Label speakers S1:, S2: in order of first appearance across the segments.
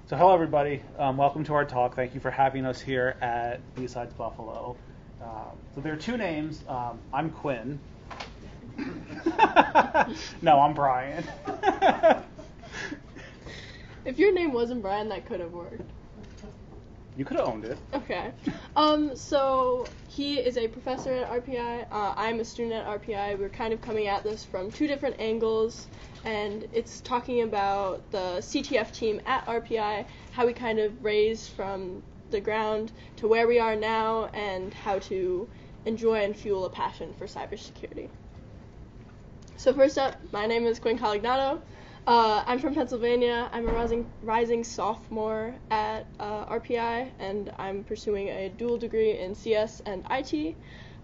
S1: So hello everybody, welcome to our talk. Thank you for having us here at BSides Buffalo. So there are two names. I'm Quinn. No, I'm Brian.
S2: If your name wasn't Brian, that could have worked.
S1: You could have owned it.
S2: Okay. So he is a professor at RPI. I'm a student at RPI. We're kind of coming at this from two different angles, and it's talking about the CTF team at RPI, how we kind of raised from the ground to where we are now, and how to enjoy and fuel a passion for cybersecurity. So first up, my name is Quinn Calignano. I'm from Pennsylvania. I'm a rising sophomore at RPI, and I'm pursuing a dual degree in CS and IT.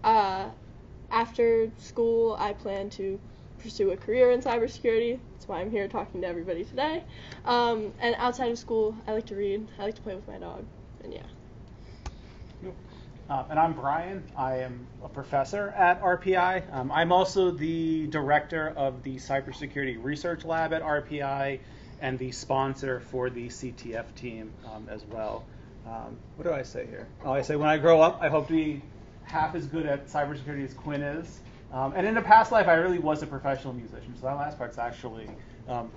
S2: After school, I plan to pursue a career in cybersecurity. That's why I'm here talking to everybody today. And outside of school, I like to read. I like to play with my dog, and yeah.
S1: And I'm Brian. I am a professor at RPI. I'm also the director of the cybersecurity research lab at RPI and the sponsor for the CTF team as well. What do I say here? Oh, I say when I grow up, I hope to be half as good at cybersecurity as Quinn is. And in a past life, I really was a professional musician, so that last part's actually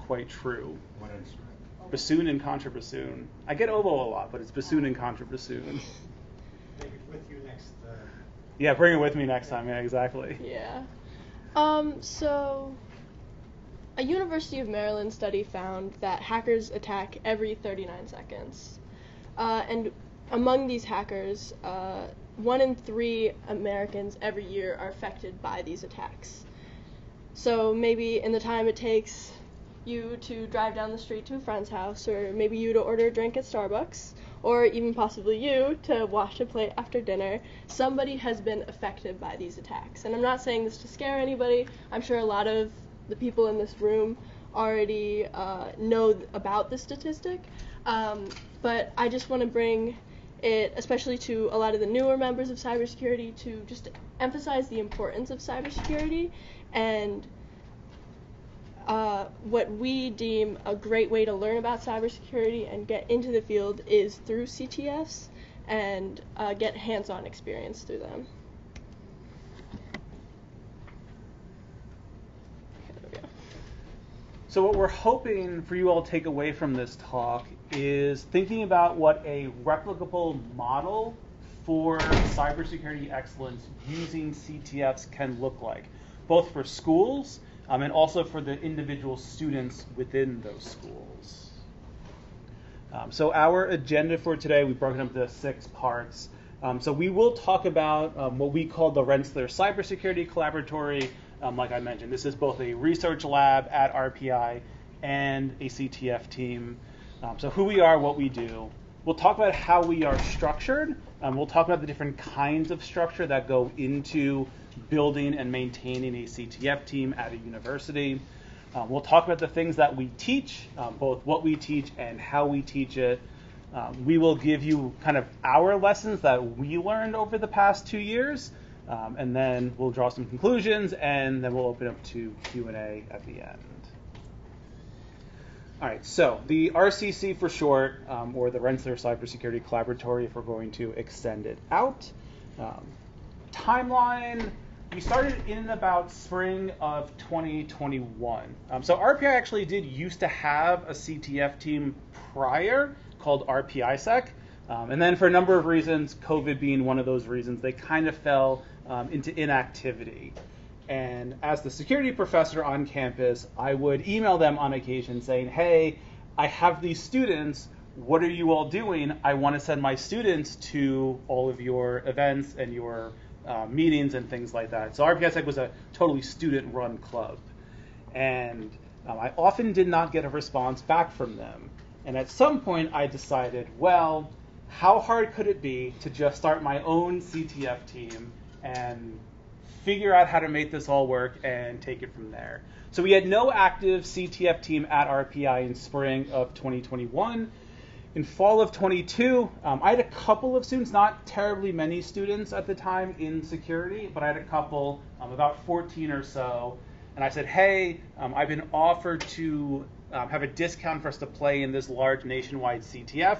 S1: quite true.
S3: What instrument?
S1: Bassoon and contrabassoon. I get oboe a lot, but it's bassoon and contrabassoon.
S3: Take it with you next.
S1: Yeah, bring it with me next time. Yeah, exactly.
S2: Yeah. So a University of Maryland study found that hackers attack every 39 seconds. And among these hackers, 1 in 3 Americans every year are affected by these attacks. So maybe in the time it takes you to drive down the street to a friend's house, or maybe you to order a drink at Starbucks, or even possibly you to wash a plate after dinner, somebody has been affected by these attacks. And I'm not saying this to scare anybody. I'm sure a lot of the people in this room already know about this statistic. But I just want to bring it, especially to a lot of the newer members of cybersecurity, to just emphasize the importance of cybersecurity and what we deem a great way to learn about cybersecurity and get into the field is through CTFs and get hands-on experience through them.
S1: So what we're hoping for you all to take away from this talk is thinking about what a replicable model for cybersecurity excellence using CTFs can look like, both for schools and also for the individual students within those schools. So our agenda for today, we've broken up into 6 parts. So we will talk about what we call the Rensselaer Cybersecurity Collaboratory. Like I mentioned, this is both a research lab at RPI and a CTF team. So who we are, what we do. We'll talk about how we are structured. We'll talk about the different kinds of structure that go into building and maintaining a CTF team at a university. We'll talk about the things that we teach, both what we teach and how we teach it. We will give you kind of our lessons that we learned over the past 2 years, and then we'll draw some conclusions, and then we'll open up to Q&A at the end. All right, so the RCC for short, or the Rensselaer Cybersecurity Collaboratory if we're going to extend it out. Timeline, we started in about spring of 2021. So RPI actually did used to have a CTF team prior called RPISec. And then for a number of reasons, COVID being one of those reasons, they kind of fell into inactivity. And as the security professor on campus, I would email them on occasion saying, hey, I have these students. What are you all doing? I want to send my students to all of your events and your meetings and things like that. So RPISec was a totally student-run club. And I often did not get a response back from them. And at some point, I decided, well, how hard could it be to just start my own CTF team and figure out how to make this all work and take it from there? So we had no active CTF team at RPI in spring of 2021. In fall of 22, I had a couple of students, not terribly many students at the time in security, but I had a couple, about 14 or so. And I said, hey, I've been offered to have a discount for us to play in this large nationwide CTF.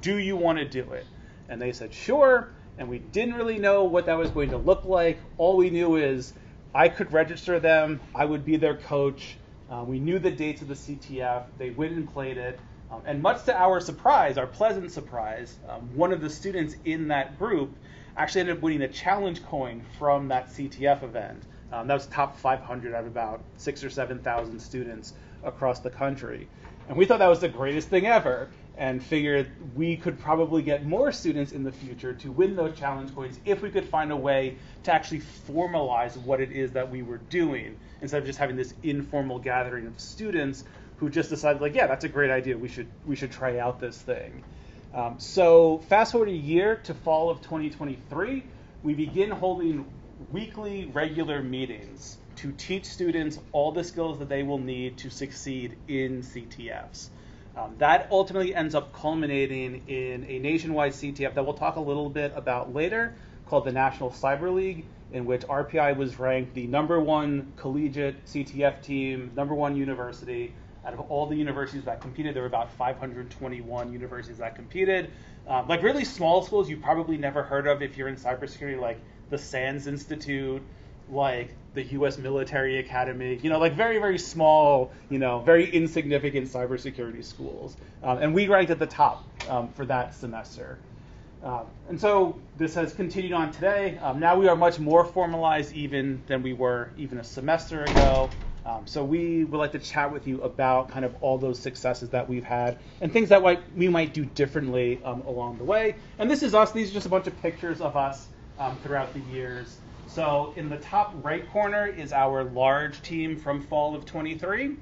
S1: Do you want to do it? And they said, sure. And we didn't really know what that was going to look like. All we knew is I could register them. I would be their coach. We knew the dates of the CTF. They went and played it. And much to our surprise, our pleasant surprise, one of the students in that group actually ended up winning a challenge coin from that CTF event. That was top 500 out of about 6,000 or 7,000 students across the country. And we thought that was the greatest thing ever, and figured we could probably get more students in the future to win those challenge coins if we could find a way to actually formalize what it is that we were doing, instead of just having this informal gathering of students who just decided, like, yeah, that's a great idea, we should try out this thing. So fast forward a year to fall of 2023, we begin holding weekly regular meetings to teach students all the skills that they will need to succeed in CTFs. That ultimately ends up culminating in a nationwide CTF that we'll talk a little bit about later, called the National Cyber League, in which RPI was ranked the #1 collegiate CTF team, #1 university. Out of all the universities that competed, there were about 521 universities that competed. Like really small schools you probably never heard of if you're in cybersecurity, like the SANS Institute, like the U.S. Military Academy, like very, very small, very insignificant cybersecurity schools. And we ranked at the top for that semester. And so this has continued on today. Now we are much more formalized even than we were even a semester ago. So we would like to chat with you about kind of all those successes that we've had and things that we might do differently along the way. And this is us. These are just a bunch of pictures of us throughout the years. So in the top right corner is our large team from fall of 23.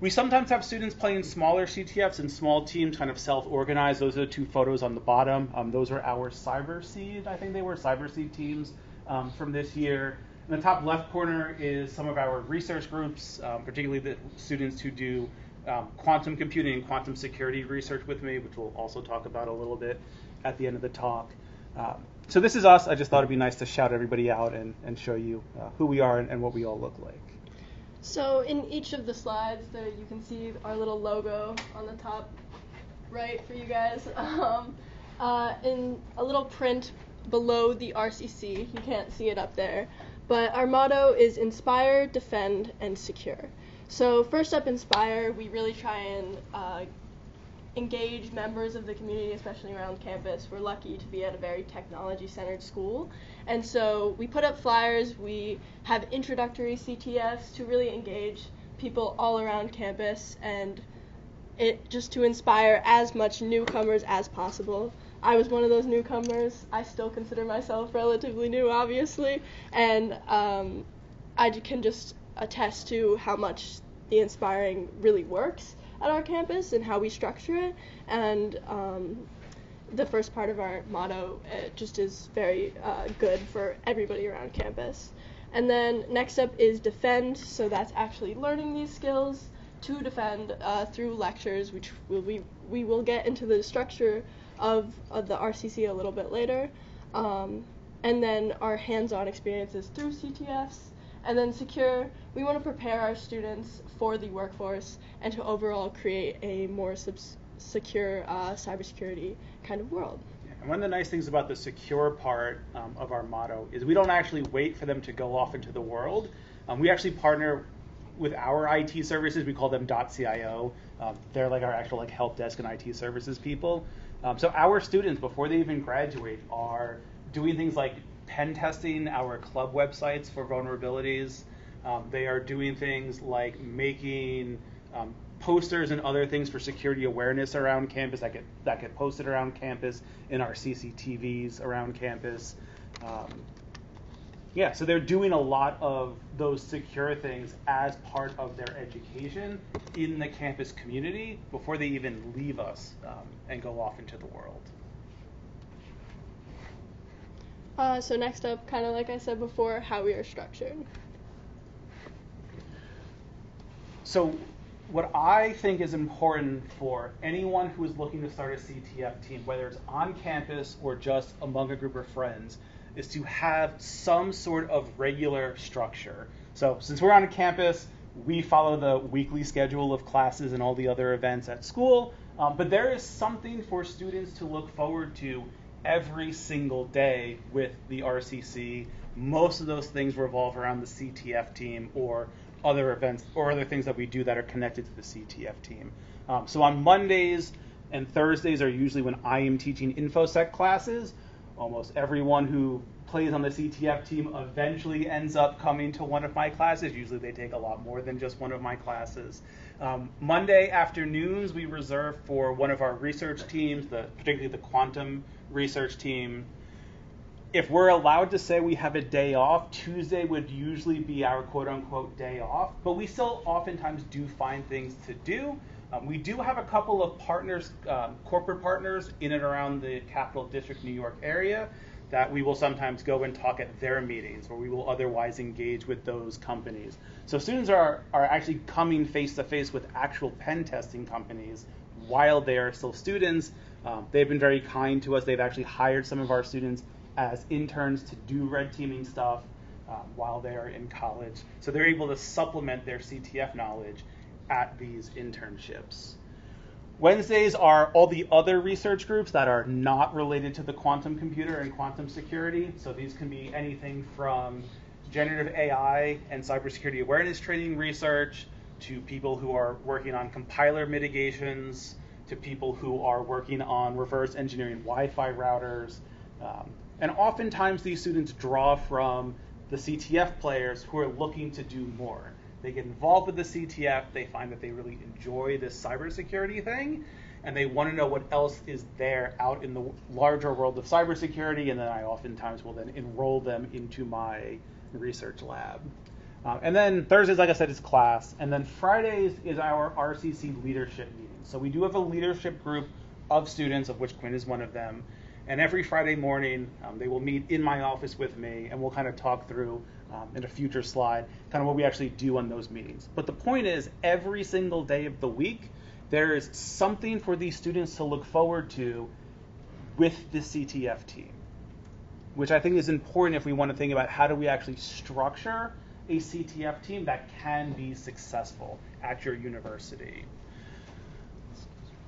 S1: We sometimes have students playing smaller CTFs and small teams kind of self-organized. Those are the two photos on the bottom. Those are our CyberSeed, I think they were, CyberSeed teams from this year. In the top left corner is some of our research groups, particularly the students who do quantum computing and quantum security research with me, which we'll also talk about a little bit at the end of the talk. So this is us. I just thought it'd be nice to shout everybody out and show you who we are and what we all look like.
S2: So in each of the slides, you can see our little logo on the top right for you guys. In a little print below the RCC, you can't see it up there, but our motto is inspire, defend, and secure. So first up, inspire, we really try and engage members of the community, especially around campus. We're lucky to be at a very technology-centered school, and so we put up flyers, we have introductory CTFs to really engage people all around campus, and it just to inspire as much newcomers as possible. I was one of those newcomers. I still consider myself relatively new, obviously, and I can just attest to how much the inspiring really works at our campus and how we structure it. And the first part of our motto just is very good for everybody around campus. And then next up is defend, so that's actually learning these skills to defend through lectures, which we will get into the structure of the RCC a little bit later, and then our hands-on experiences through CTFs, and then secure, we want to prepare our students for the workforce and to overall create a more secure cybersecurity kind of world.
S1: And one of the nice things about the secure part of our motto is we don't actually wait for them to go off into the world. We actually partner with our IT services. We call them .cio. They're like our actual help desk and IT services people. So our students, before they even graduate, are doing things like pen testing our club websites for vulnerabilities. They are doing things like making posters and other things for security awareness around campus that get posted around campus in our CCTVs around campus. So they're doing a lot of those secure things as part of their education in the campus community before they even leave us and go off into the world.
S2: So next up, kind of like I said before, how we are structured.
S1: So what I think is important for anyone who is looking to start a CTF team, whether it's on campus or just among a group of friends, is to have some sort of regular structure. So since we're on campus, We follow the weekly schedule of classes and all the other events at school, but there is something for students to look forward to every single day with the RCC. Most of those things revolve around the CTF team or other events or other things that we do that are connected to the CTF team. So on Mondays and Thursdays are usually when I am teaching InfoSec classes. Almost everyone who plays on the CTF team eventually ends up coming to one of my classes. Usually they take a lot more than just one of my classes. Monday afternoons we reserve for one of our research teams, particularly the quantum research team. If we're allowed to say we have a day off, Tuesday would usually be our quote-unquote day off, but we still oftentimes do find things to do. We do have a couple of partners, corporate partners in and around the Capital District, New York area that we will sometimes go and talk at their meetings, or we will otherwise engage with those companies. So students are actually coming face to face with actual pen testing companies while they are still students. They've been very kind to us. They've actually hired some of our students as interns to do red teaming stuff while they are in college. So they're able to supplement their CTF knowledge at these internships. Wednesdays are all the other research groups that are not related to the quantum computer and quantum security. So these can be anything from generative AI and cybersecurity awareness training research to people who are working on compiler mitigations to people who are working on reverse engineering Wi-Fi routers. And oftentimes these students draw from the CTF players who are looking to do more. They get involved with the CTF, they find that they really enjoy this cybersecurity thing, and they want to know what else is there out in the larger world of cybersecurity, and then I oftentimes will then enroll them into my research lab. And then Thursdays, like I said, is class, and then Fridays is our RCC leadership meeting. So we do have a leadership group of students, of which Quinn is one of them, and every Friday morning they will meet in my office with me, and we'll kind of talk through in a future slide, kind of what we actually do on those meetings. But the point is, every single day of the week, there is something for these students to look forward to with the CTF team, which I think is important if we want to think about how do we actually structure a CTF team that can be successful at your university.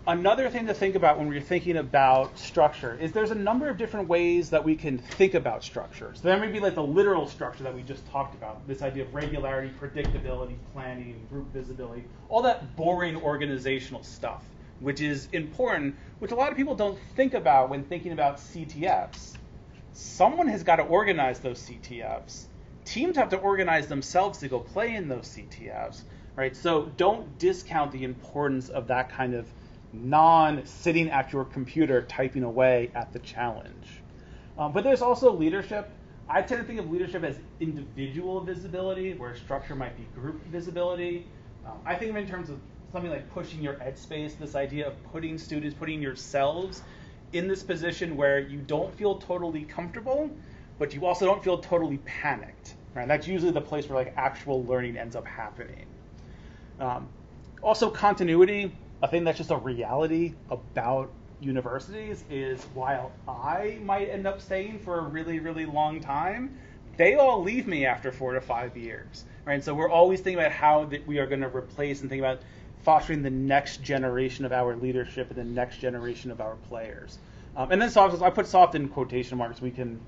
S1: Another thing to think about when we're thinking about structure is there's a number of different ways that we can think about structure. So there may be like the literal structure that we just talked about, this idea of regularity, predictability, planning, group visibility, all that boring organizational stuff, which is important, which a lot of people don't think about when thinking about CTFs. Someone has got to organize those CTFs. Teams have to organize themselves to go play in those CTFs, right? So don't discount the importance of that kind of non-sitting at your computer typing away at the challenge. But there's also leadership. I tend to think of leadership as individual visibility, where structure might be group visibility. I think of it in terms of something like pushing your ed space, this idea of putting students, putting yourselves in this position where you don't feel totally comfortable, but you also don't feel totally panicked. Right? That's usually the place where like actual learning ends up happening. Also continuity. A thing that's just a reality about universities is while I might end up staying for a really, really long time, they all leave me after 4 to 5 years, right? So we're always thinking about how that we are going to replace and think about fostering the next generation of our leadership and the next generation of our players. And then soft, I put soft in quotation marks. We can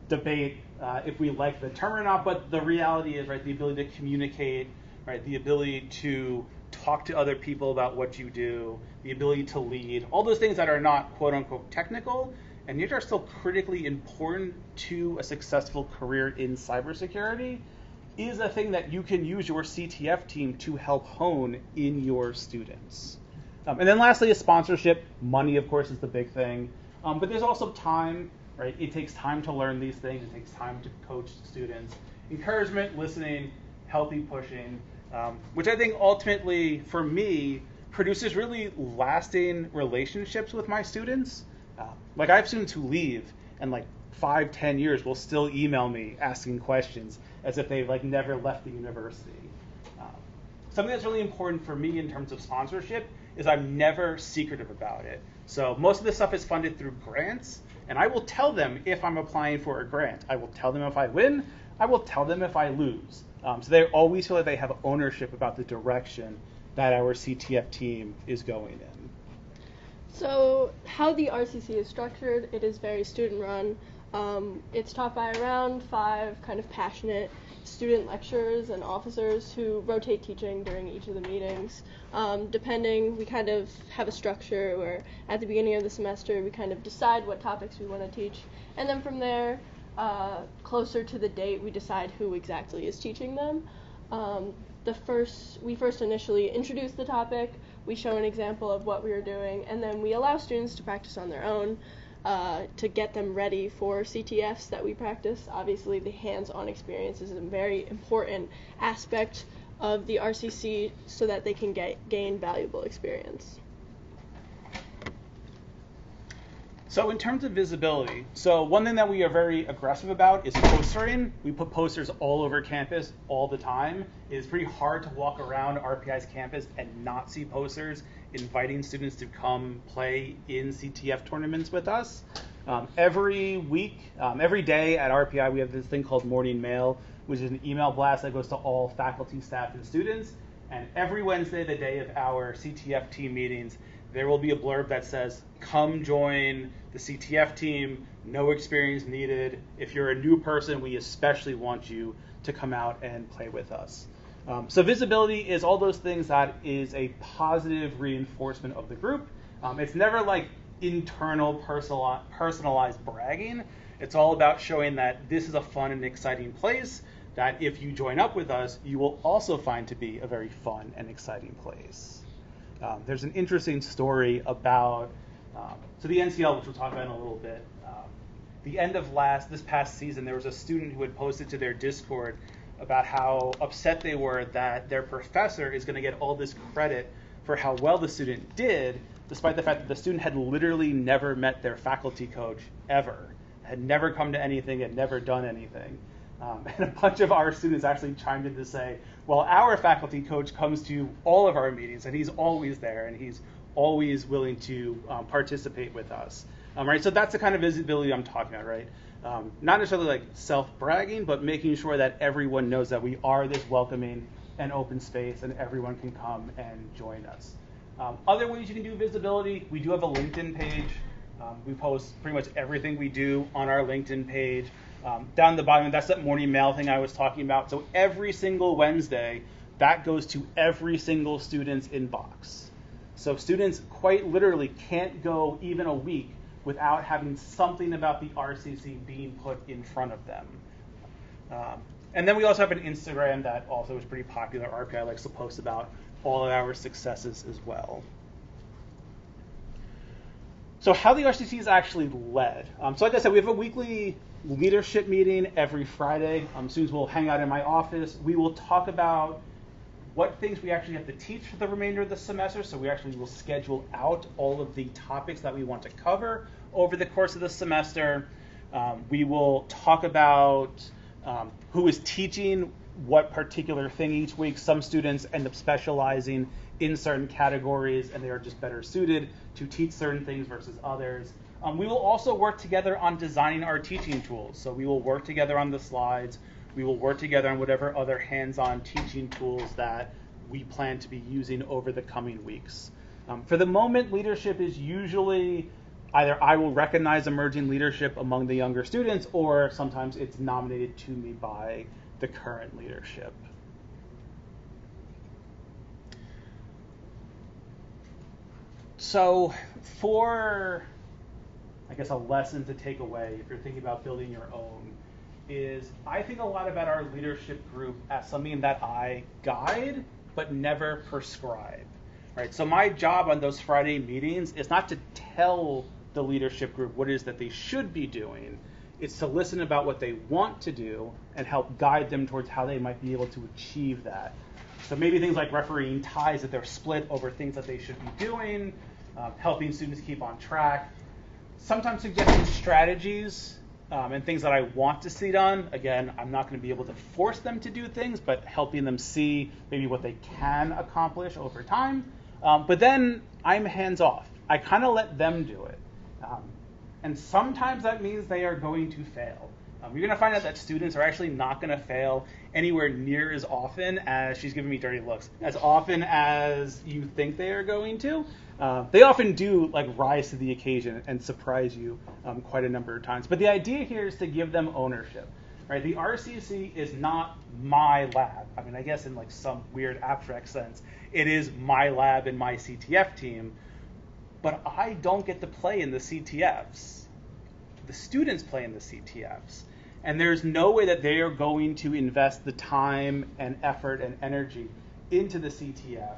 S1: debate if we like the term or not, but the reality is, right, the ability to communicate, right, the ability to talk to other people about what you do, the ability to lead, all those things that are not quote unquote technical, and yet are still critically important to a successful career in cybersecurity, is a thing that you can use your CTF team to help hone in your students. And then lastly is sponsorship. Money, of course, is the big thing. But there's also time, right? It takes time to learn these things. It takes time to coach students. Encouragement, listening, healthy pushing, which I think ultimately, for me, produces really lasting relationships with my students. Like I have students who leave and like 5-10 years will still email me asking questions as if they've like never left the university. Something that's really important for me in terms of sponsorship is I'm never secretive about it. So most of this stuff is funded through grants, and I will tell them if I'm applying for a grant. I will tell them if I win. I will tell them if I lose. So they always feel like they have ownership about the direction that our CTF team is going in.
S2: So how the RCC is structured, it is very student-run. It's taught by around 5 kind of passionate student lecturers and officers who rotate teaching during each of the meetings. Depending, we kind of have a structure where at the beginning of the semester we kind of decide what topics we want to teach, and then from there, closer to the date, we decide who exactly is teaching them. We first initially introduce the topic, we show an example of what we are doing, and then we allow students to practice on their own to get them ready for CTFs that we practice. Obviously, the hands-on experience is a very important aspect of the RCC so that they can gain valuable experience.
S1: So in terms of visibility, so one thing that we are very aggressive about is postering. We put posters all over campus all the time. It is pretty hard to walk around RPI's campus and not see posters inviting students to come play in CTF tournaments with us. Every week, every day at RPI, we have this thing called Morning Mail, which is an email blast that goes to all faculty, staff, and students. And every Wednesday, the day of our CTF team meetings, there will be a blurb that says, come join the CTF team, no experience needed. If you're a new person, we especially want you to come out and play with us. So visibility is all those things that is a positive reinforcement of the group. It's never like internal personalized bragging. It's all about showing that this is a fun and exciting place, that if you join up with us, you will also find to be a very fun and exciting place. There's an interesting story about, so the NCL, which we'll talk about in a little bit, the end of this past season, there was a student who had posted to their Discord about how upset they were that their professor is going to get all this credit for how well the student did, despite the fact that the student had literally never met their faculty coach ever, had never come to anything, had never done anything. And a bunch of our students actually chimed in to say, well, our faculty coach comes to all of our meetings, and he's always there, and he's always willing to participate with us. Right? So that's the kind of visibility I'm talking about, right? Not necessarily like self-bragging, but making sure that everyone knows that we are this welcoming and open space, and everyone can come and join us. Other ways you can do visibility, we do have a LinkedIn page. We post pretty much everything we do on our LinkedIn page. Down the bottom, that's that morning mail thing I was talking about. So every single Wednesday, that goes to every single student's inbox. So students quite literally can't go even a week without having something about the RCC being put in front of them. And then we also have an Instagram that also is pretty popular. RPI likes to post about all of our successes as well. So how the RCC is actually led. So like I said, we have a weekly leadership meeting every Friday. Students will hang out in my office. We will talk about what things we actually have to teach for the remainder of the semester. So we actually will schedule out all of the topics that we want to cover over the course of the semester. We will talk about who is teaching what particular thing each week. Some students end up specializing in certain categories, and they are just better suited to teach certain things versus others. We will also work together on designing our teaching tools. So we will work together on the slides. We will work together on whatever other hands-on teaching tools that we plan to be using over the coming weeks. For the moment, leadership is usually either I will recognize emerging leadership among the younger students, or sometimes it's nominated to me by the current leadership. So for, I guess, a lesson to take away if you're thinking about building your own is I think a lot about our leadership group as something that I guide but never prescribe. Right? So my job on those Friday meetings is not to tell the leadership group what it is that they should be doing. It's to listen about what they want to do and help guide them towards how they might be able to achieve that. So maybe things like refereeing ties that they're split over things that they should be doing, helping students keep on track, sometimes suggesting strategies and things that I want to see done. Again, I'm not going to be able to force them to do things, but helping them see maybe what they can accomplish over time. But then I'm hands off. I kind of let them do it. And sometimes that means they are going to fail. You're going to find out that students are actually not going to fail anywhere near as often as, she's giving me dirty looks, as often as you think they are going to. They often do like rise to the occasion and surprise you quite a number of times. But the idea here is to give them ownership. Right? The RCC is not my lab. I mean, I guess in like some weird abstract sense, it is my lab and my CTF team, but I don't get to play in the CTFs. The students play in the CTFs. And there's no way that they are going to invest the time and effort and energy into the CTF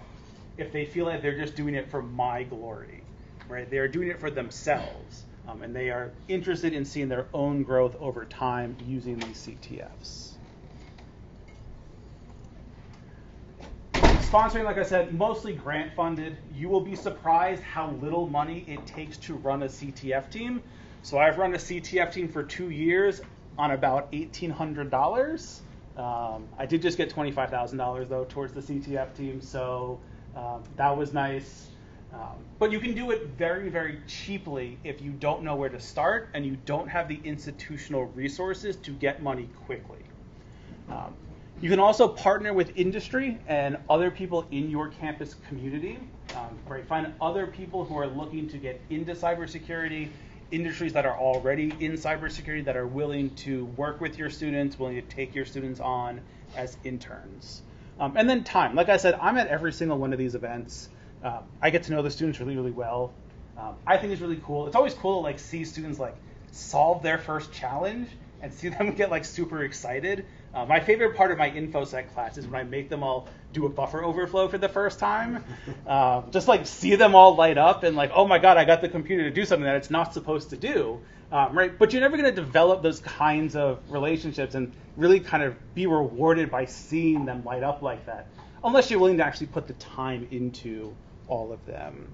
S1: if they feel like they're just doing it for my glory, right? They are doing it for themselves, and they are interested in seeing their own growth over time using these CTFs. Sponsoring, like I said, mostly grant funded. You will be surprised how little money it takes to run a CTF team. So I've run a CTF team for 2 years on about $1,800. I did just get $25,000 though towards the CTF team, so that was nice. But you can do it very, very cheaply if you don't know where to start and you don't have the institutional resources to get money quickly. You can also partner with industry and other people in your campus community. Right? Find other people who are looking to get into cybersecurity, industries that are already in cybersecurity that are willing to work with your students, willing to take your students on as interns. And then time. Like I said, I'm at every single one of these events. I get to know the students really, really well. I think it's really cool. It's always cool to like see students like solve their first challenge and see them get like super excited. My favorite part of my InfoSec class is when I make them all do a buffer overflow for the first time. Just like see them all light up and like, oh my God, I got the computer to do something that it's not supposed to do. Right? But you're never going to develop those kinds of relationships and really kind of be rewarded by seeing them light up like that, unless you're willing to actually put the time into all of them.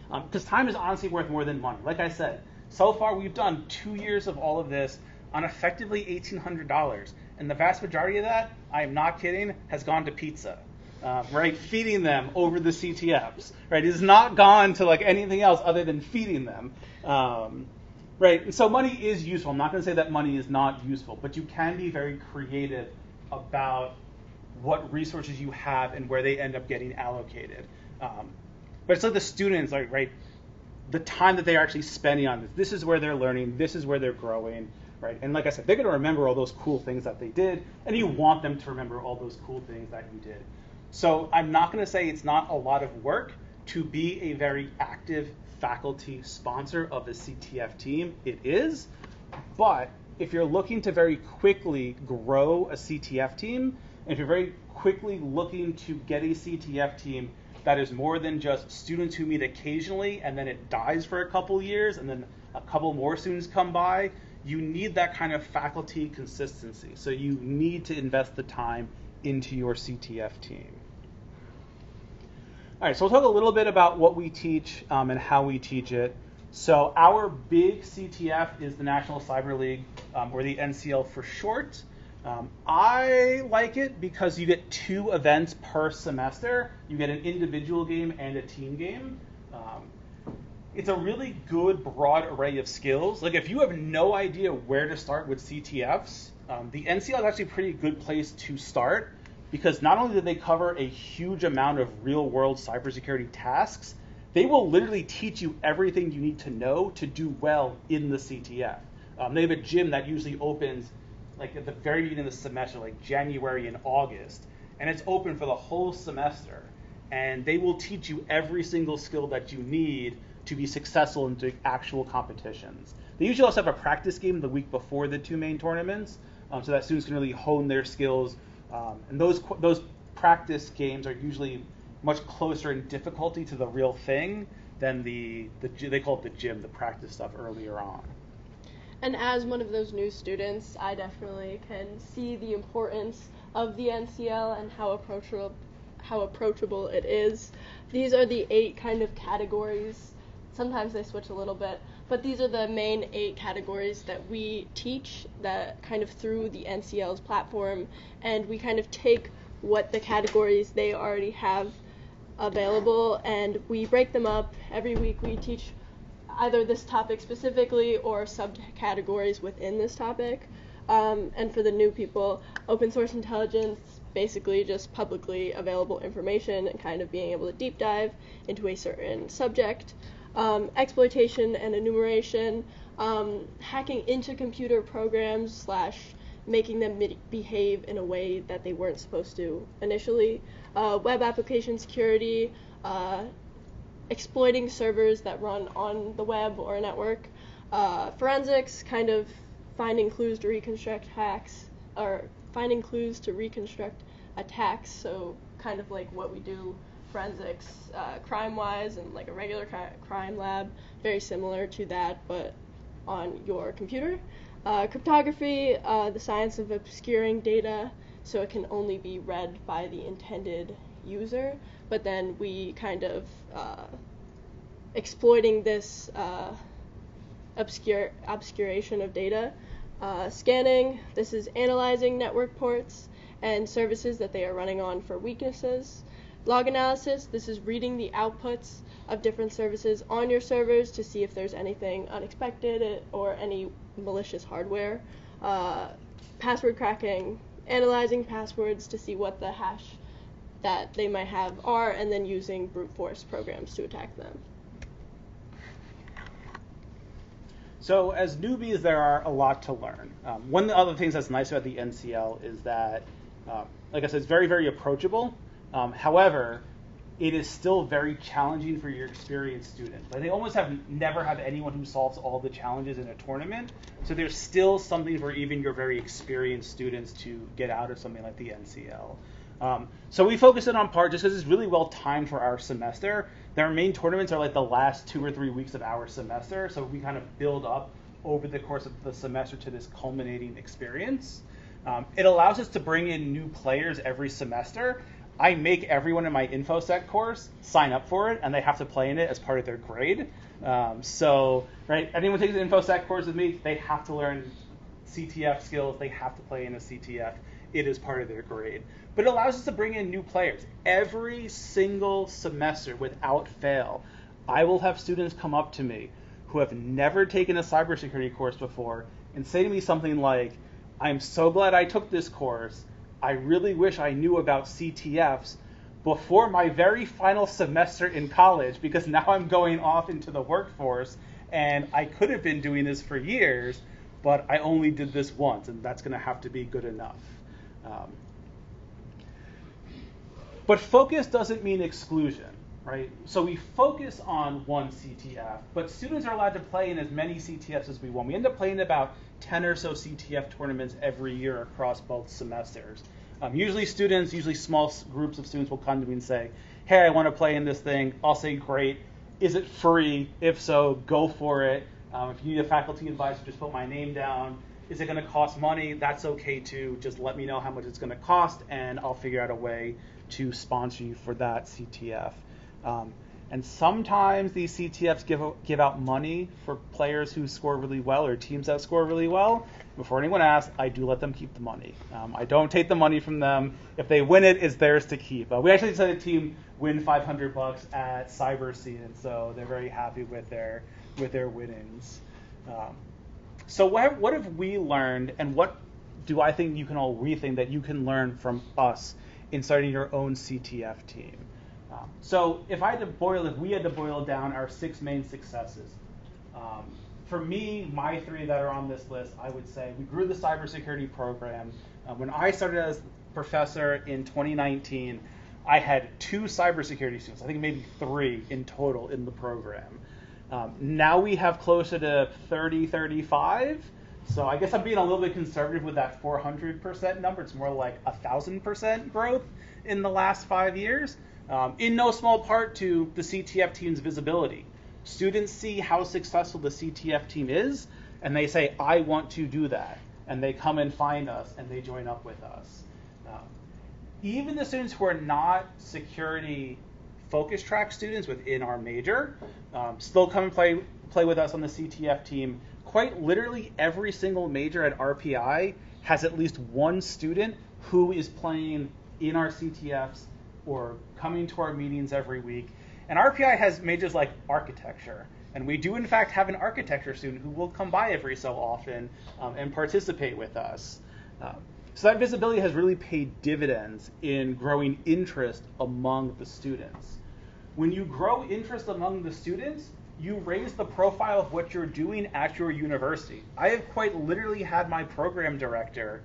S1: Because time is honestly worth more than money. Like I said, so far we've done 2 years of all of this on effectively $1,800. And the vast majority of that, I am not kidding, has gone to pizza. Right? Feeding them over the CTFs. Right? It has not gone to like anything else other than feeding them. Right? And so money is useful. I'm not going to say that money is not useful, but you can be very creative about what resources you have and where they end up getting allocated. But it's like the students, like, right, the time that they're actually spending on this. This is where they're learning. This is where they're growing. Right? And like I said, they're going to remember all those cool things that they did, and you want them to remember all those cool things that you did. So I'm not going to say it's not a lot of work to be a very active faculty sponsor of the CTF team. It is, but if you're looking to very quickly grow a CTF team, and if you're very quickly looking to get a CTF team that is more than just students who meet occasionally and then it dies for a couple years and then a couple more students come by, you need that kind of faculty consistency. So you need to invest the time into your CTF team. All right, so we'll talk a little bit about what we teach and how we teach it. So our big CTF is the National Cyber League, or the NCL for short. I like it because you get 2 events per semester. You get an individual game and a team game. It's a really good broad array of skills. Like if you have no idea where to start with CTFs, the NCL is actually a pretty good place to start because not only do they cover a huge amount of real world cybersecurity tasks, they will literally teach you everything you need to know to do well in the CTF. They have a gym that usually opens like at the very beginning of the semester, like January and August, and it's open for the whole semester. And they will teach you every single skill that you need to be successful in doing actual competitions. They usually also have a practice game the week before the 2 main tournaments, so that students can really hone their skills. And those practice games are usually much closer in difficulty to the real thing than they call it the gym, the practice stuff earlier on.
S2: And as one of those new students, I definitely can see the importance of the NCL and how approachable it is. These are the 8 kind of categories. Sometimes they switch a little bit, but these are the main 8 categories that we teach that kind of through the NCL's platform, and we kind of take what the categories they already have available and we break them up. Every week we teach either this topic specifically or subcategories within this topic. And for the new people, open source intelligence, basically just publicly available information and kind of being able to deep dive into a certain subject. Exploitation and enumeration, hacking into computer programs / making them behave in a way that they weren't supposed to initially. Web application security, exploiting servers that run on the web or a network. Forensics, kind of finding clues to reconstruct hacks, or finding clues to reconstruct attacks, so kind of like what we do forensics crime-wise and like a regular crime lab, very similar to that but on your computer. Cryptography, the science of obscuring data so it can only be read by the intended user, but then we kind of exploiting this obscuration of data. Scanning, this is analyzing network ports and services that they are running on for weaknesses. Log analysis, this is reading the outputs of different services on your servers to see if there's anything unexpected or any malicious hardware. Password cracking, analyzing passwords to see what the hash that they might have are, and then using brute force programs to attack them.
S1: So as newbies, there are a lot to learn. One of the other things that's nice about the NCL is that, like I said, it's very, very approachable. However, it is still very challenging for your experienced students. Like, they almost never have anyone who solves all the challenges in a tournament. So there's still something for even your very experienced students to get out of something like the NCL. So we focus it on part just because it's really well timed for our semester. Their main tournaments are like the last 2 or 3 weeks of our semester, so we kind of build up over the course of the semester to this culminating experience. It allows us to bring in new players every semester. I make everyone in my InfoSec course sign up for it, and they have to play in it as part of their grade. So, right, anyone takes an InfoSec course with me, they have to learn CTF skills, they have to play in a CTF. It is part of their grade. But it allows us to bring in new players. Every single semester, without fail, I will have students come up to me who have never taken a cybersecurity course before and say to me something like, I'm so glad I took this course. I really wish I knew about CTFs before my very final semester in college, because now I'm going off into the workforce and I could have been doing this for years, but I only did this once, and that's going to have to be good enough. But focus doesn't mean exclusion, right? So we focus on one CTF, but students are allowed to play in as many CTFs as we want. We end up playing about 10 or so CTF tournaments every year across both semesters. Usually small groups of students will come to me and say, hey, I want to play in this thing. I'll say, great. Is it free? If so, go for it. If you need a faculty advisor, just put my name down. Is it going to cost money? That's okay too. Just let me know how much it's going to cost, and I'll figure out a way to sponsor you for that CTF. And sometimes these CTFs give out money for players who score really well or teams that score really well. Before anyone asks, I do let them keep the money. I don't take the money from them. If they win it, it's theirs to keep. We actually just had a team win $500 at CyberScene, and so they're very happy with their winnings. So what have we learned, and what do I think you can all rethink that you can learn from us in starting your own CTF team? So if we had to boil down our 6 main successes, for me, my 3 that are on this list, I would say we grew the cybersecurity program. When I started as professor in 2019, I had 2 cybersecurity students, I think maybe 3 in total in the program. Now we have closer to 30, 35. So I guess I'm being a little bit conservative with that 400% number. It's more like 1,000% growth in the last 5 years, in no small part to the CTF team's visibility. Students see how successful the CTF team is, and they say, I want to do that. And they come and find us, and they join up with us. Even the students who are not security focus track students within our major still come and play with us on the CTF team. Quite literally every single major at RPI has at least one student who is playing in our CTFs or coming to our meetings every week. And RPI has majors like architecture And we do, in fact, have an architecture student who will come by every so often and participate with us. So that visibility has really paid dividends in growing interest among the students. When you grow interest among the students, you raise the profile of what you're doing at your university. I have quite literally had my program director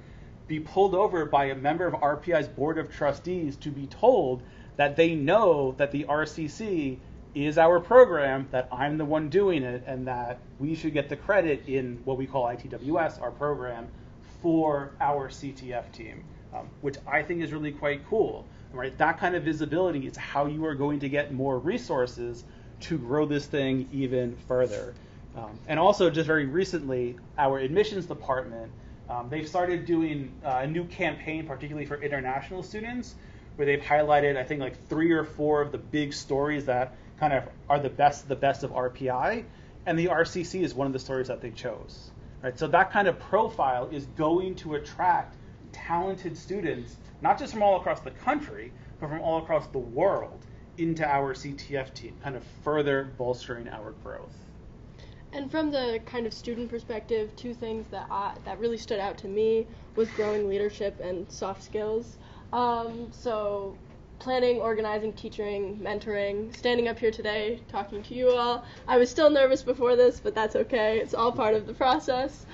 S1: be pulled over by a member of RPI's Board of Trustees to be told that they know that the RCC is our program, that I'm the one doing it, and that we should get the credit in what we call ITWS, our program, for our CTF team, which I think is really quite cool. Right? That kind of visibility is how you are going to get more resources to grow this thing even further. And also, just very recently, our admissions department, they've started doing a new campaign, particularly for international students, where they've highlighted, I think, like 3 or 4 of the big stories that kind of are the best of RPI, and the RCC is one of the stories that they chose. Right? So that kind of profile is going to attract talented students, not just from all across the country, but from all across the world, into our CTF team, kind of further bolstering our growth.
S2: And from the kind of student perspective, 2 things that really stood out to me was growing leadership and soft skills. So planning, organizing, teaching, mentoring, standing up here today, talking to you all. I was still nervous before this, but that's okay. It's all part of the process.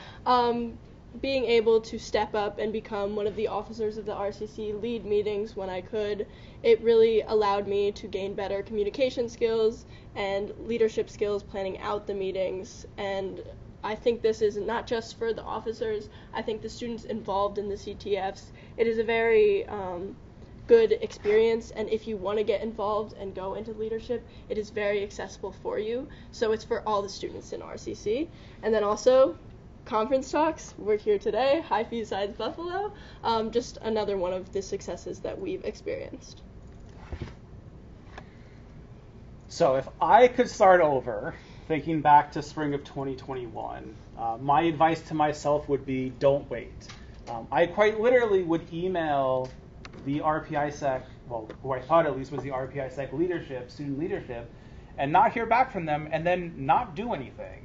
S2: Being able to step up and become one of the officers of the RCC, lead meetings when I could, it really allowed me to gain better communication skills and leadership skills, planning out the meetings. And I think this is not just for the officers, I think the students involved in the CTFs. It is a very good experience, and if you want to get involved and go into leadership, it is very accessible for you. So it's for all the students in RCC. And then also, conference talks. We're here today. Hi, BSides Buffalo. Just another one of the successes that we've experienced.
S1: So if I could start over, thinking back to spring of 2021, my advice to myself would be don't wait. I quite literally would email the RPISec, well, who I thought at least was the RPISec leadership, student leadership, and not hear back from them, and then not do anything.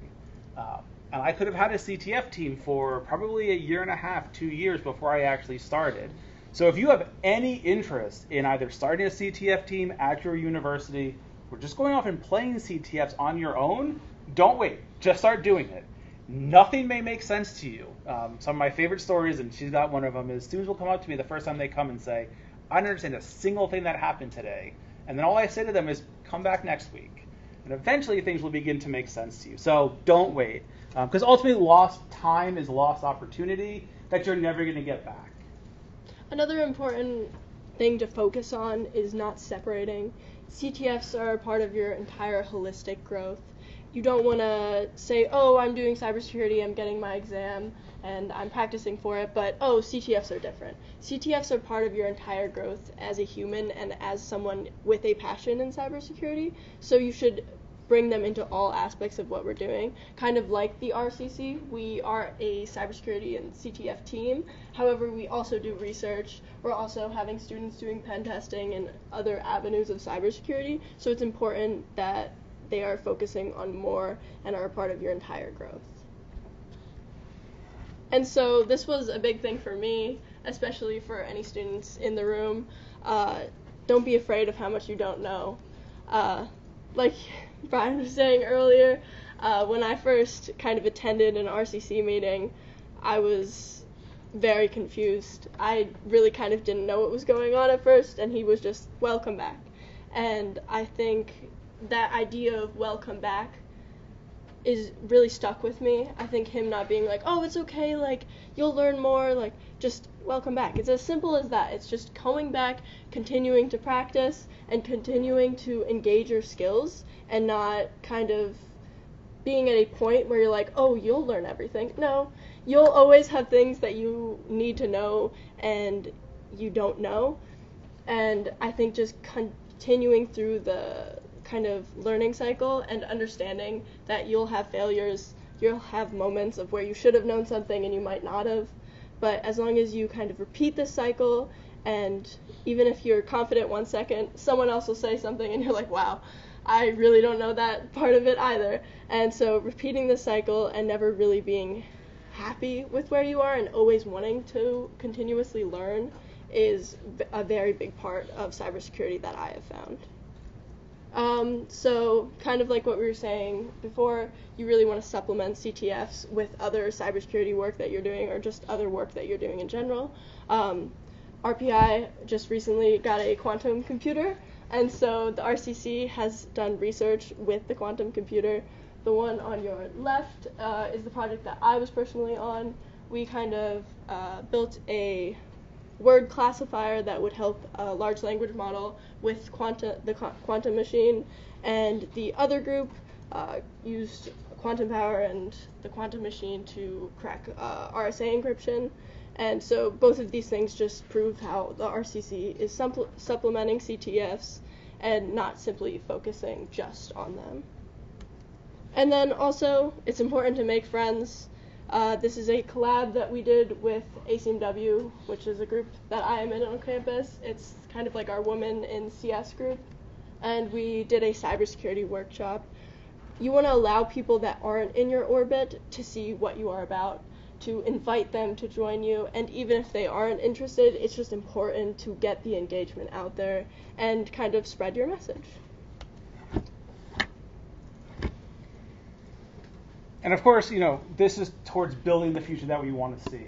S1: And I could have had a CTF team for probably 1.5 years, 2 years before I actually started. So if you have any interest in either starting a CTF team at your university or just going off and playing CTFs on your own, don't wait. Just start doing it. Nothing may make sense to you. Some of my favorite stories, and she's got one of them, is students will come up to me the first time they come and say, I don't understand a single thing that happened today. And then all I say to them is, come back next week. And eventually things will begin to make sense to you. So don't wait. Because ultimately lost time is lost opportunity that you're never going to get back.
S2: Another important thing to focus on is not separating. CTFs are a part of your entire holistic growth. You don't want to say, oh, I'm doing cybersecurity, I'm getting my exam, and I'm practicing for it, but, oh, CTFs are different. CTFs are part of your entire growth as a human and as someone with a passion in cybersecurity, so you should bring them into all aspects of what we're doing. Kind of like the RCC, we are a cybersecurity and CTF team. However, we also do research. We're also having students doing pen testing and other avenues of cybersecurity, so it's important that they are focusing on more and are a part of your entire growth. And so this was a big thing for me, especially for any students in the room. Don't be afraid of how much you don't know. Like Brian was saying earlier, when I first kind of attended an RCC meeting, I was very confused. I really kind of didn't know what was going on at first, and he was just, welcome back. And I think that idea of welcome back is really stuck with me. I think him not being like, oh, it's okay, like, you'll learn more, like, just welcome back. It's as simple as that. It's just coming back, continuing to practice, and continuing to engage your skills, and not kind of being at a point where you're like, oh, you'll learn everything. No, you'll always have things that you need to know and you don't know. And I think just continuing through the kind of learning cycle and understanding that you'll have failures, you'll have moments of where you should have known something and you might not have, but as long as you kind of repeat this cycle, and even if you're confident 1 second, someone else will say something and you're like, wow, I really don't know that part of it either. And so repeating the cycle and never really being happy with where you are and always wanting to continuously learn is a very big part of cybersecurity that I have found. So kind of like what we were saying before, you really want to supplement CTFs with other cybersecurity work that you're doing or just other work that you're doing in general. RPI just recently got a quantum computer, and so the RCC has done research with the quantum computer. The one on your left is the project that I was personally on. We kind of built a word classifier that would help a large language model with the quantum machine, and the other group used quantum power and the quantum machine to crack RSA encryption. And so both of these things just prove how the RCC is supplementing CTFs and not simply focusing just on them. And then also, it's important to make friends. This is a collab that we did with ACMW, which is a group that I am in on campus. It's kind of like our Women in CS group. And we did a cybersecurity workshop. You want to allow people that aren't in your orbit to see what you are about, to invite them to join you, and even if they aren't interested, it's just important to get the engagement out there and kind of spread your message.
S1: And of course, this is towards building the future that we want to see.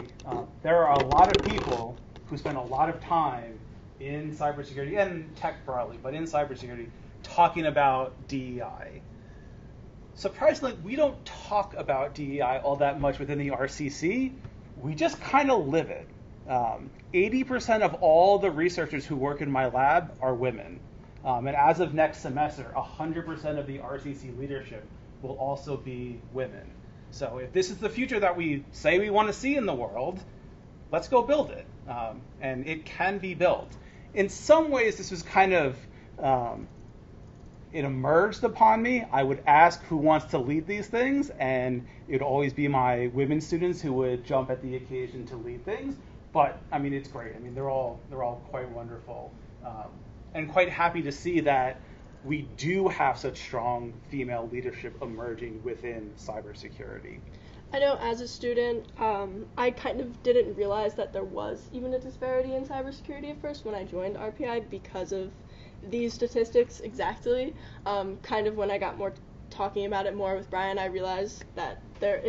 S1: There are a lot of people who spend a lot of time in cybersecurity and tech broadly, but in cybersecurity, talking about DEI. Surprisingly, we don't talk about DEI all that much within the RCC. We just kind of live it. 80% of all the researchers who work in my lab are women. And as of next semester, 100% of the RCC leadership will also be women. So if this is the future that we say we want to see in the world, let's go build it. And it can be built. In some ways, this was kind of, it emerged upon me. I would ask who wants to lead these things, and it would always be my women students who would jump at the occasion to lead things. But it's great. They're all quite wonderful, and quite happy to see that we do have such strong female leadership emerging within cybersecurity.
S2: I know as a student, I kind of didn't realize that there was even a disparity in cybersecurity at first when I joined RPI because of these statistics exactly. Kind of when I got more talking about it more with Brian, I realized that there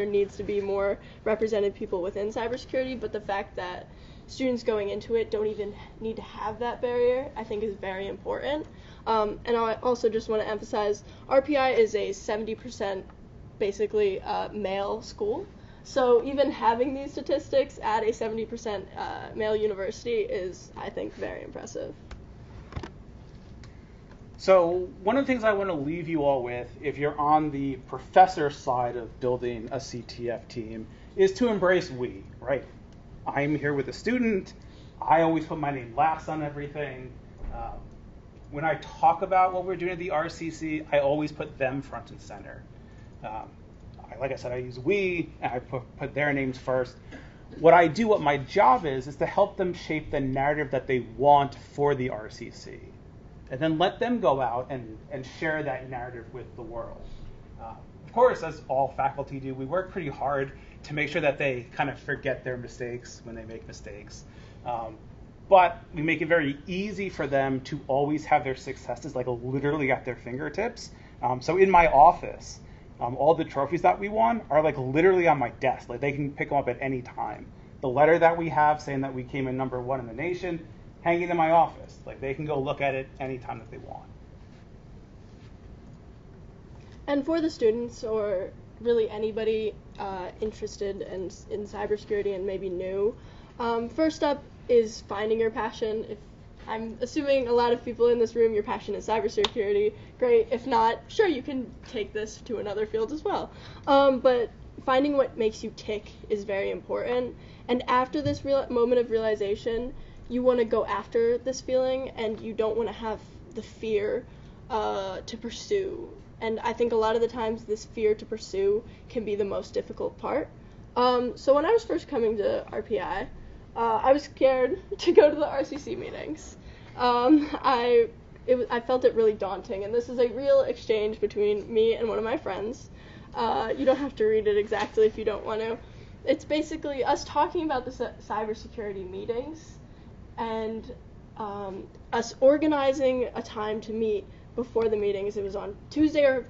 S2: needs to be more represented people within cybersecurity, but the fact that students going into it don't even need to have that barrier, I think is very important. And I also just want to emphasize, RPI is a 70% basically male school. So even having these statistics at a 70% male university is, I think, very impressive.
S1: So one of the things I want to leave you all with, if you're on the professor side of building a CTF team, is to embrace we, right? I'm here with a student. I always put my name last on everything. When I talk about what we're doing at the RCC, I always put them front and center. Like I said, I use we, and I put their names first. What my job is to help them shape the narrative that they want for the RCC. And then let them go out and share that narrative with the world. Of course, as all faculty do, we work pretty hard to make sure that they kind of forget their mistakes when they make mistakes. But we make it very easy for them to always have their successes literally at their fingertips. So in my office, all the trophies that we won are literally on my desk. They can pick them up at any time. The letter that we have saying that we came in #1 in the nation, hanging in my office. They can go look at it anytime that they want.
S2: And for the students, or really anybody interested in cybersecurity and maybe new, first up is finding your passion. If I'm assuming a lot of people in this room, your passion is cybersecurity, great. If not, sure, you can take this to another field as well. But finding what makes you tick is very important. And after this moment of realization, you want to go after this feeling, and you don't want to have the fear to pursue. And I think a lot of the times this fear to pursue can be the most difficult part. So when I was first coming to RPI, I was scared to go to the RCC meetings. I I felt it really daunting. And this is a real exchange between me and one of my friends. You don't have to read it exactly if you don't want to. It's basically us talking about the cybersecurity meetings and us organizing a time to meet before the meetings. It was on Tuesday or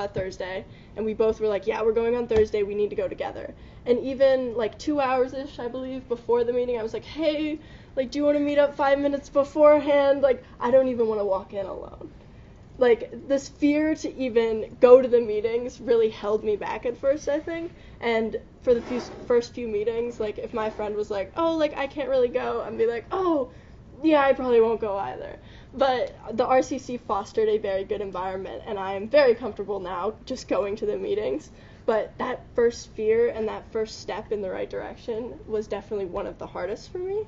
S2: Thursday, and we both were like, yeah, we're going on Thursday, we need to go together. And even like 2 hours-ish, I believe, before the meeting, I was like, hey, like, do you want to meet up 5 minutes beforehand? Like, I don't even want to walk in alone. Like, this fear to even go to the meetings really held me back at first, I think. And for the first few meetings, like, if my friend was like, oh, like, I can't really go, I'd be like, oh, yeah, I probably won't go either. But the RCC fostered a very good environment, and I am very comfortable now just going to the meetings. But that first fear and that first step in the right direction was definitely one of the hardest for me.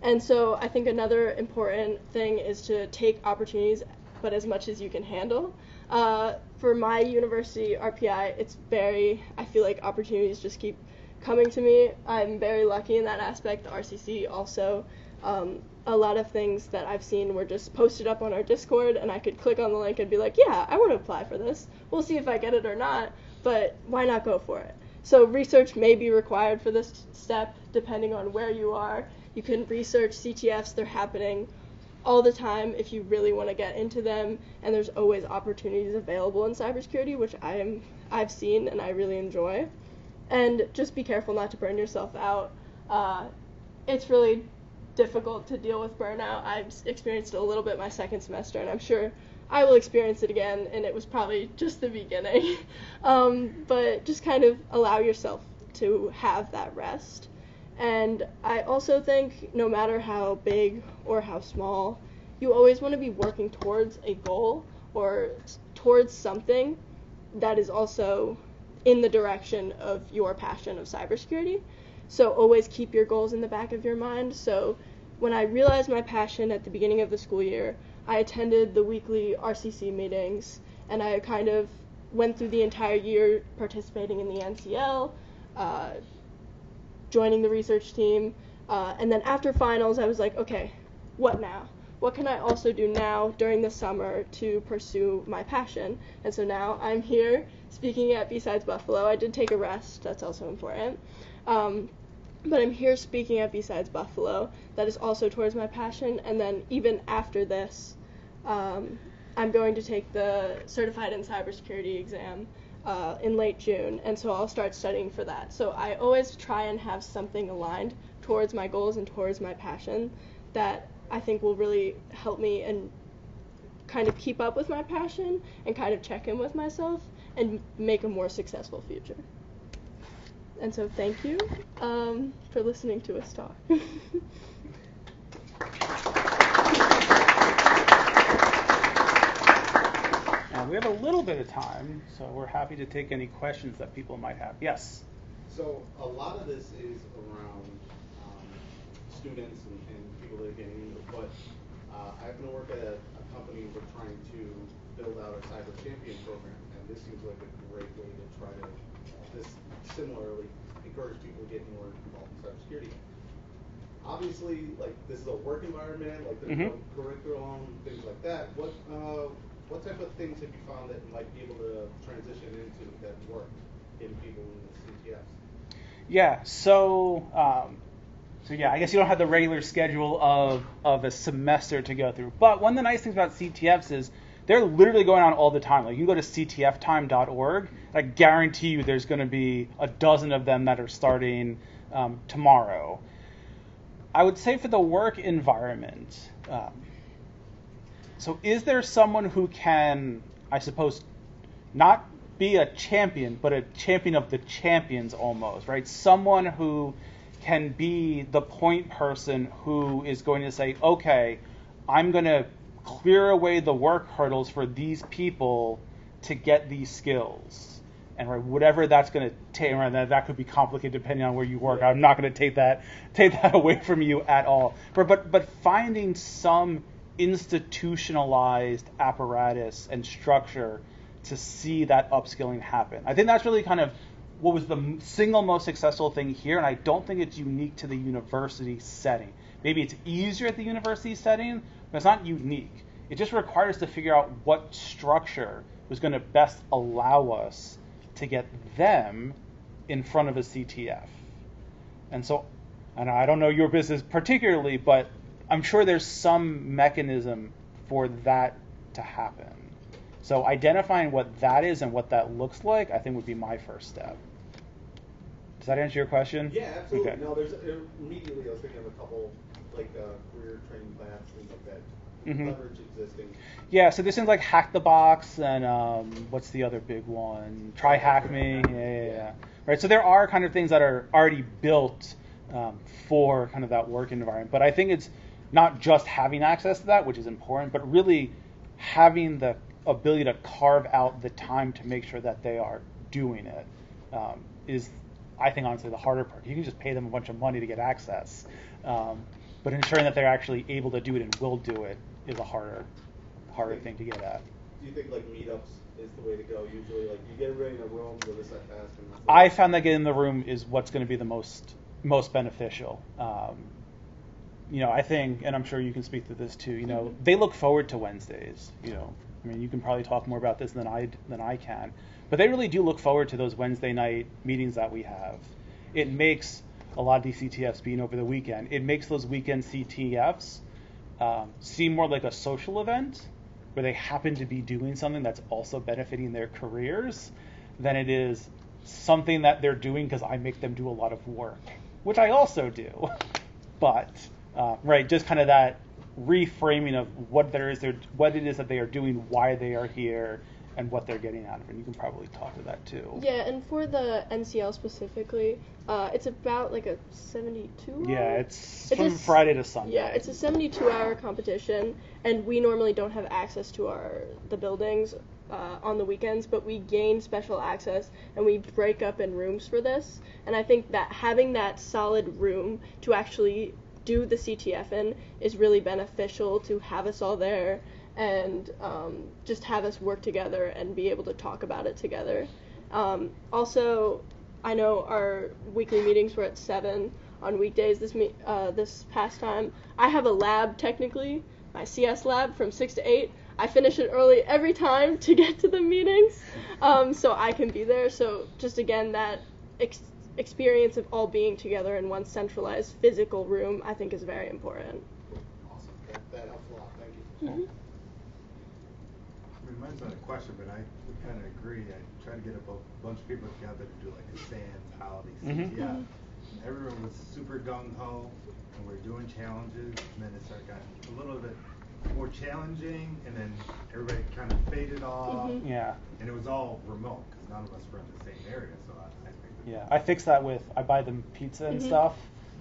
S2: And so I think another important thing is to take opportunities, but as much as you can handle. For my university, RPI, I feel like opportunities just keep coming to me. I'm very lucky in that aspect. The RCC also, a lot of things that I've seen were just posted up on our Discord, and I could click on the link and be like, yeah, I want to apply for this. We'll see if I get it or not, but why not go for it? So research may be required for this step, depending on where you are. You can research CTFs. They're happening all the time if you really want to get into them, and there's always opportunities available in cybersecurity, which I've seen and I really enjoy. And just be careful not to burn yourself out. It's really difficult to deal with burnout. I've experienced it a little bit my second semester, and I'm sure I will experience it again, and it was probably just the beginning. But just kind of allow yourself to have that rest. And I also think no matter how big or how small, you always want to be working towards a goal or towards something that is also in the direction of your passion of cybersecurity. So always keep your goals in the back of your mind. So when I realized my passion at the beginning of the school year, I attended the weekly RCC meetings, and I kind of went through the entire year participating in the NCL, joining the research team, and then after finals I was like, okay, what now? What can I also do now during the summer to pursue my passion? And so now I'm here speaking at BSides Buffalo. I did take a rest, that's also important. But I'm here speaking at BSides Buffalo. That is also towards my passion. And then even after this, I'm going to take the Certified in Cybersecurity exam in late June, and so I'll start studying for that. So I always try and have something aligned towards my goals and towards my passion that I think will really help me and kind of keep up with my passion and kind of check in with myself and make a more successful future. And so thank you for listening to us talk.
S1: We have a little bit of time, so we're happy to take any questions that people might have. Yes?
S4: So a lot of this is around students and people that are getting into it, but I happen to work at a company. We're trying to build out a cyber champion program, and this seems like a great way to try to similarly encourage people to get more involved in cybersecurity. Obviously, like, this is a work environment, like there's no curriculum, things like that. What type of things have you found that might be able to transition into that work in people in the CTFs?
S1: Yeah, so I guess you don't have the regular schedule of a semester to go through. But one of the nice things about CTFs is they're literally going on all the time. Like, you can go to ctftime.org. I guarantee you there's going to be a dozen of them that are starting tomorrow. I would say for the work environment, so is there someone who can, I suppose, not be a champion, but a champion of the champions almost, right? Someone who can be the point person who is going to say, okay, I'm going to clear away the work hurdles for these people to get these skills. And right, whatever that's going to take, right, that could be complicated depending on where you work. I'm not going to take that away from you at all. But finding some institutionalized apparatus and structure to see that upskilling happen. I think that's really kind of what was the single most successful thing here, and I don't think it's unique to the university setting. Maybe it's easier at the university setting, but it's not unique. It just required us to figure out what structure was going to best allow us to get them in front of a CTF. And so, and I don't know your business particularly, but I'm sure there's some mechanism for that to happen. So identifying what that is and what that looks like, I think would be my first step. Does that answer your question?
S4: Yeah, absolutely.
S1: Okay.
S4: No, immediately I was thinking of a couple, like career training paths, things like that.
S1: Mm-hmm.
S4: Leverage existing.
S1: Yeah, so there's things like Hack the Box and what's the other big one? Try Hack Me. Yeah. Right. So there are kind of things that are already built for kind of that work environment. But I think it's not just having access to that, which is important, but really having the ability to carve out the time to make sure that they are doing it is, I think, honestly, the harder part. You can just pay them a bunch of money to get access. But ensuring that they're actually able to do it and will do it is a harder thing to get at.
S4: Do you think like meetups is the way to go? Usually, like you get everybody in a room with a set task. And that's
S1: I found that getting in the room is what's going to be the most beneficial. I think, and I'm sure you can speak to this too. They look forward to Wednesdays. I mean, you can probably talk more about this than I can, but they really do look forward to those Wednesday night meetings that we have. It makes a lot of these CTFs being over the weekend. It makes those weekend CTFs seem more like a social event where they happen to be doing something that's also benefiting their careers than it is something that they're doing because I make them do a lot of work, which I also do. But just kind of that reframing of what it is that they are doing, why they are here, and what they're getting out of it. And you can probably talk to that too.
S2: Yeah, and for the NCL specifically, it's about like a 72
S1: Yeah, it's from Friday to Sunday.
S2: Yeah, it's a 72-hour competition, and we normally don't have access to the buildings on the weekends, but we gain special access, and we break up in rooms for this. And I think that having that solid room to actually do the CTF in is really beneficial to have us all there and just have us work together and be able to talk about it together. Also, I know our weekly meetings were at 7 on weekdays this past time. I have a lab, technically, my CS lab from 6 to 8. I finish it early every time to get to the meetings, so I can be there. So just again, that experience of all being together in one centralized physical room, I think is very important.
S4: Awesome. That helps a lot. Thank you.
S2: Mm-hmm.
S5: I mean, mine's not a question, but I would kind of agree. I tried to get a bunch of people together to do like a SANS, holiday, CTF.
S2: Mm-hmm.
S5: And everyone was super gung-ho, and we were doing challenges, and then it started getting a little bit more challenging, and then everybody kind of faded off.
S2: Mm-hmm.
S1: Yeah.
S5: And it was all remote, because none of us were in the same area, so I think that
S1: Yeah, I fixed that with, I buy them pizza and
S2: Mm-hmm.
S1: stuff.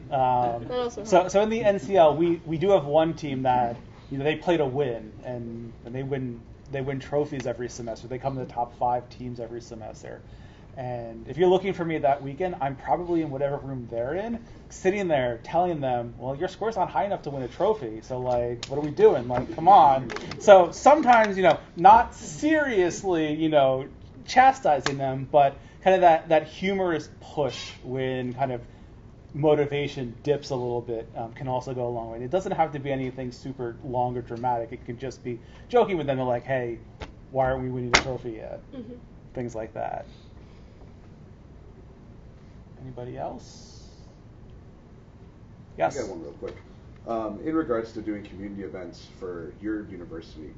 S2: That also
S1: So in the NCL, we do have one team that, they play to win, and they win trophies every semester. They come in the top 5 teams every semester. And if you're looking for me that weekend, I'm probably in whatever room they're in, sitting there telling them, well, your score's not high enough to win a trophy. So, what are we doing? Come on. So sometimes, not seriously, chastising them, but kind of that humorous push when kind of motivation dips a little bit can also go a long way. And it doesn't have to be anything super long or dramatic. It can just be joking with them. They're like, hey, why aren't we winning a trophy yet?
S2: Mm-hmm.
S1: Things like that. Anybody else? Yes?
S6: I got one real quick. In regards to doing community events for your university,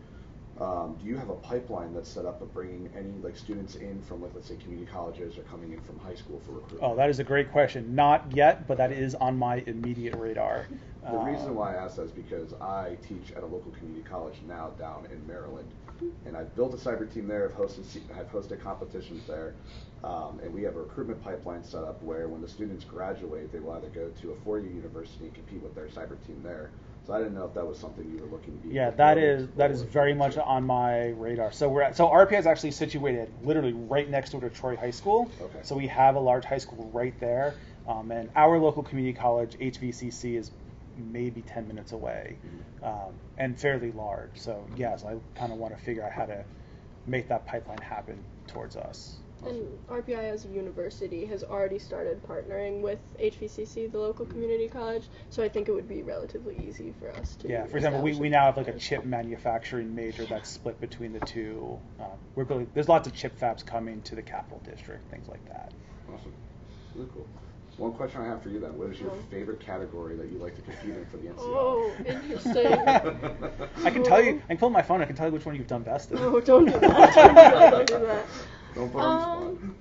S6: do you have a pipeline that's set up of bringing any students in from let's say community colleges or coming in from high school for recruitment?
S1: Oh, that is a great question. Not yet, but that is on my immediate radar.
S6: The reason why I ask that is because I teach at a local community college now down in Maryland, and I've built a cyber team there. I've hosted competitions there, and we have a recruitment pipeline set up where when the students graduate, they will either go to a 4-year university and compete with their cyber team there. So I didn't know if that was something you were looking to be.
S1: Yeah, that is very much on my radar. So RPI is actually situated literally right next to Detroit High School.
S6: Okay.
S1: So we have a large high school right there, and our local community college HVCC is maybe 10 minutes away, and fairly large. So yes, I kind of want to figure out how to make that pipeline happen towards us.
S2: And RPI as a university has already started partnering with HVCC, the local community college, so I think it would be relatively easy for us to.
S1: Yeah, for example, we
S2: establish
S1: now have like a
S2: partnership.
S1: chip manufacturing major that's split between the two. There's lots of chip fabs coming to the Capital District, things like that.
S6: Awesome. Really cool. One question I have for you then, what is your favorite category that you like to compete in for the NCL?
S2: Oh, interesting.
S1: I can tell you, I can pull up my phone, I can tell you which one you've done best in.
S2: Oh, don't do that. Don't do that.
S6: Don't put on the spot.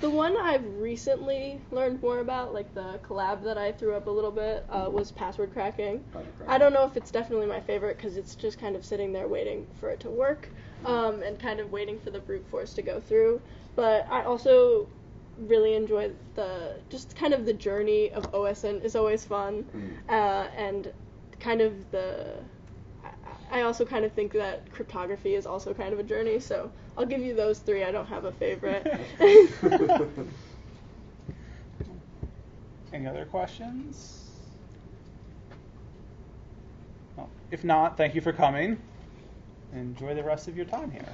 S2: The one I've recently learned more about, like the collab that I threw up a little bit, was password cracking. I don't know if it's definitely my favorite because it's just kind of sitting there waiting for it to work, and kind of waiting for the brute force to go through. But I also really enjoy just kind of the journey of OSN is always fun, and kind of I also kind of think that cryptography is also kind of a journey, so I'll give you those three. I don't have a favorite.
S1: Any other questions? Well, if not, thank you for coming. Enjoy the rest of your time here.